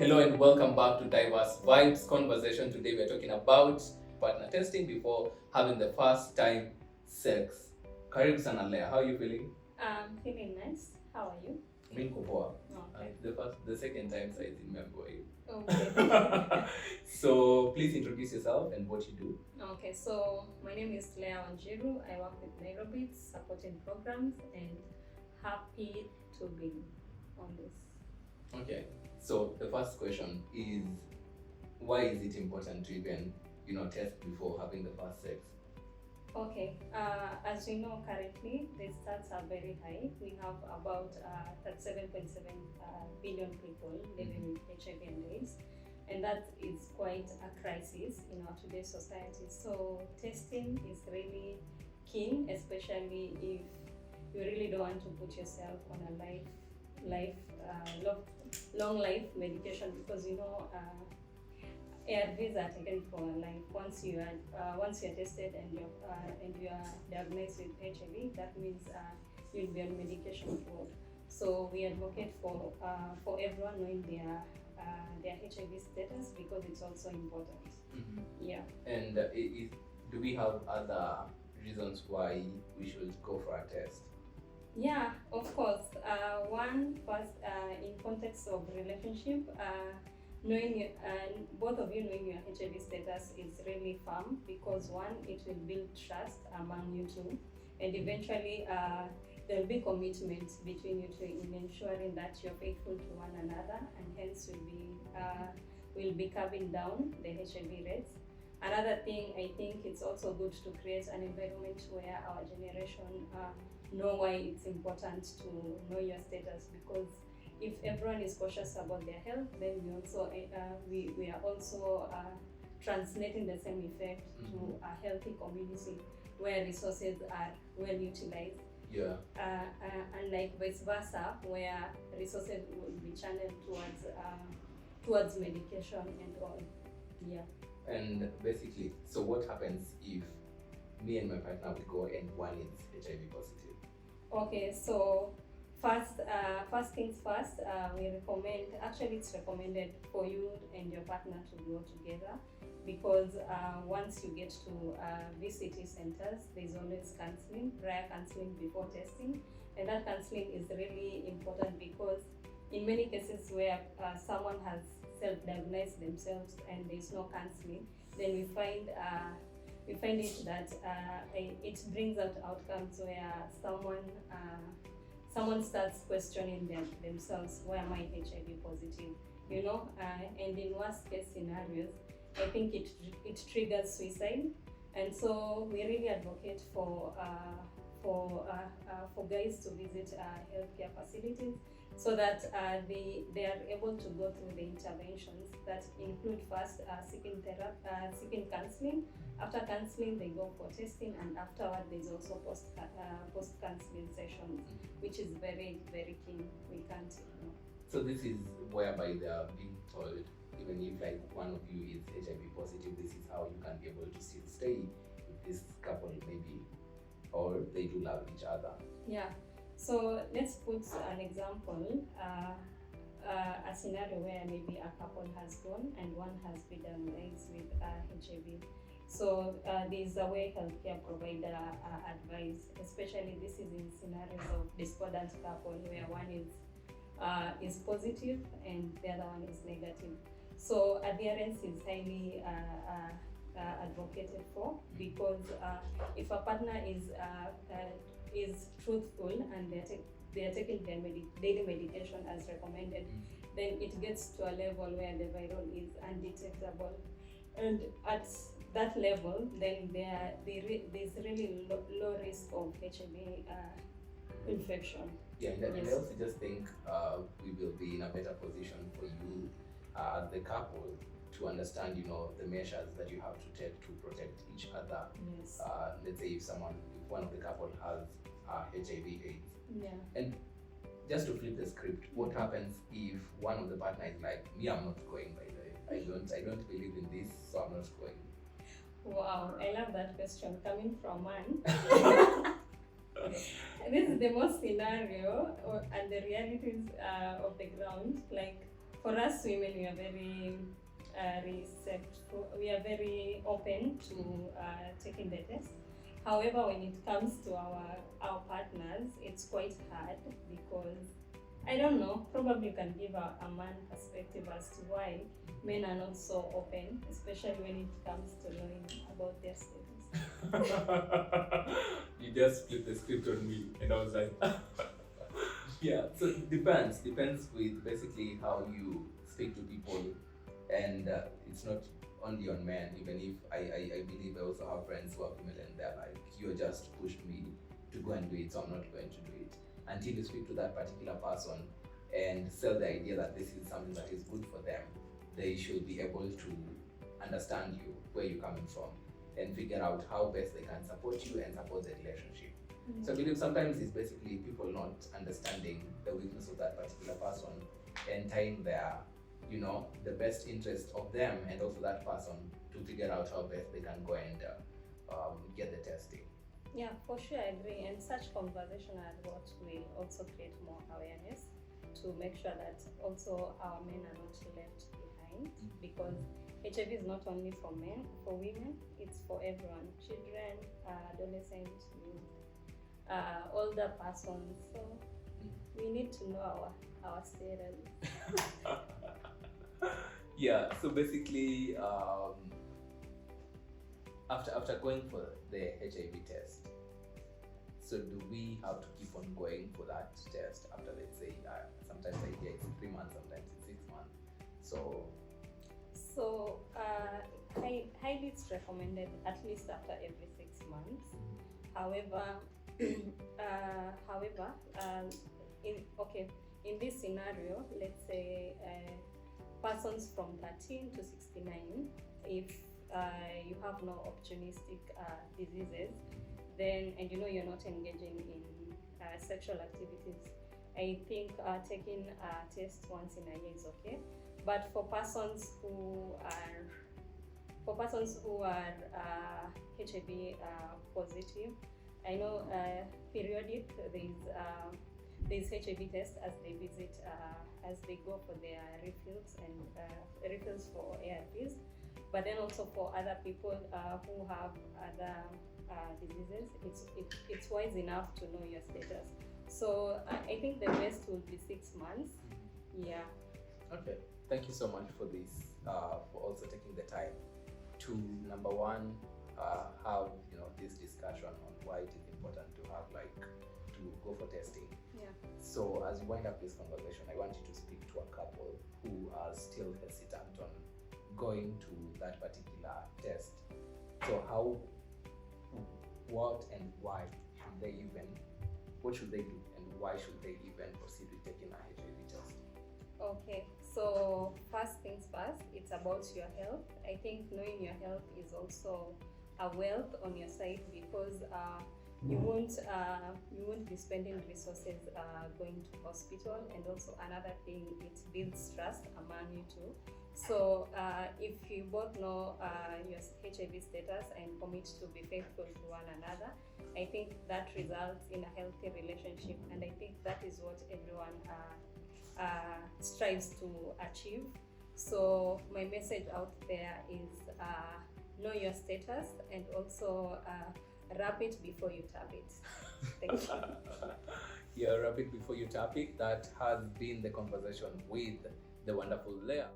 Hello and welcome back to Diverse Vibes Conversation. Today we're talking about partner testing before having the first time sex. Karibu sana Leah, how are you feeling? I'm feeling nice. How are you? Mimi niko poa. Okay. The second time I remember you. Okay. So please introduce yourself and what you do. Okay, so my name is Leah Wanjiru. I work with NairoBits, supporting programs, and happy to be on this. Okay. So the first question is, why is it important to even test before having the first sex? Okay, as we know currently, the stats are very high. We have about 37.7 billion people living with HIV and AIDS, and that is quite a crisis in our today's society. So testing is really keen, especially if you really don't want to put yourself on a long life medication, because ARVs are taken for life. Once you are tested and you are diagnosed with HIV, that means you'll be on medication for. So we advocate for everyone knowing their HIV status, because it's also important. Mm-hmm. Yeah. And do we have other reasons why we should go for a test? Yeah, of course. One first, in context of relationship, both of you knowing your HIV status is really firm, because one, it will build trust among you two, and eventually there will be commitment between you two in ensuring that you're faithful to one another, and hence will be curbing down the HIV rates. Another thing, I think it's also good to create an environment where our generation know why it's important to know your status, because if everyone is cautious about their health, then we are also translating the same effect to a healthy community where resources are well utilized. Yeah. Unlike vice versa, where resources will be channeled towards medication and all. Yeah. And basically, so what happens if me and my partner we go and one is HIV positive? Okay, so first things first, it's recommended for you and your partner to go together, because once you get to VCT centers, there's always prior counseling before testing, and that counseling is really important, because in many cases where someone has self-diagnosed themselves and there's no counseling, then we find it that it brings out outcomes where someone starts questioning themselves, why am I HIV positive? And in worst case scenarios, I think it triggers suicide. And so we really advocate for guys to visit healthcare facilities, so that they are able to go through the interventions that include first seeking counseling. After counseling, they go for testing, and afterward there's also post counseling sessions, which is very, very key. We can't ignore. So this is whereby they are being told, even if like one of you is HIV positive, this is how you can be able to still stay with this couple, maybe, or they do love each other. Yeah. So let's put an example, a scenario where maybe a couple has gone and one has been diagnosed with HIV. So there's a way healthcare provider advise, especially this is in scenarios of discordant couple where one is positive and the other one is negative. So adherence is highly advocated for, because if a partner is truthful and they are taking their daily medication as recommended, then it gets to a level where the viral is undetectable, and at that level, then there's really low risk of HIV infection. Yeah, and I also just think we will be in a better position for you as the couple to understand, the measures that you have to take to protect each other. Yes. Let's say if one of the couple has HIV/AIDS. Yeah. And just to flip the script, what happens if one of the partner is like, me, I'm not going, by the way. I don't believe in this, so I'm not going. Wow, I love that question coming from man. This is the most scenario and the realities of the ground. Like, for us women, we are very receptive. We are very open to taking the test. However, when it comes to our partners, it's quite hard because I don't know. Probably you can give a man perspective as to why men are not so open, especially when it comes to knowing about their status. You just flipped the script on me, and I was like, yeah. So it depends with basically how you speak to people, and it's not only on men. Even if I believe I also have friends who are female and they're like, you just pushed me to go and do it, so I'm not going to do it. Until you speak to that particular person and sell the idea that this is something that is good for them, they should be able to understand you, where you're coming from, and figure out how best they can support you and support the relationship. Mm-hmm. So I believe sometimes it's basically people not understanding the weakness of that particular person and tying their, the best interest of them and also that person to figure out how best they can go and get the testing. Yeah, for sure, I agree. And such conversation are what will also create more awareness to make sure that also our men are not left behind, because HIV is not only for men, for women, it's for everyone. Children, adolescents, youth, older persons. So we need to know our status. Yeah, so basically, after going for the HIV test, so do we have to keep on going for that test after, let's say, sometimes I hear it's 3 months, sometimes it's 6 months. So highly it's recommended at least after every 6 months. However, in this scenario, let's say persons from 13 to 69, if you have no opportunistic diseases, then, and you're not engaging in sexual activities, I think taking a test once in a year is okay. But for persons who are HIV positive, I know periodic there's HIV test as they visit, as they go for their refills and refills for ARVs. But then also for other people who have other diseases, it's wise enough to know your status. So I think the best will be 6 months. Yeah. Okay. Thank you so much for this, for also taking the time to, number one, have this discussion on why it is important to have to go for testing. Yeah. So as we wind up this conversation, I want you to speak to a couple who are still hesitant on going to that particular test. So what and why should they even, what should they do and why should they even proceed with taking a HIV test? Okay, so first things first, it's about your health. I think knowing your health is also a wealth on your side, because you won't be spending resources going to hospital, and also another thing, it builds trust among you two. So if you both know your HIV status and commit to be faithful to one another, I think that results in a healthy relationship, and I think that is what everyone strives to achieve. So my message out there is know your status, and also wrap it before you tap it. Thank you. Yeah, wrap it before you tap it. That has been the conversation with the wonderful Leah.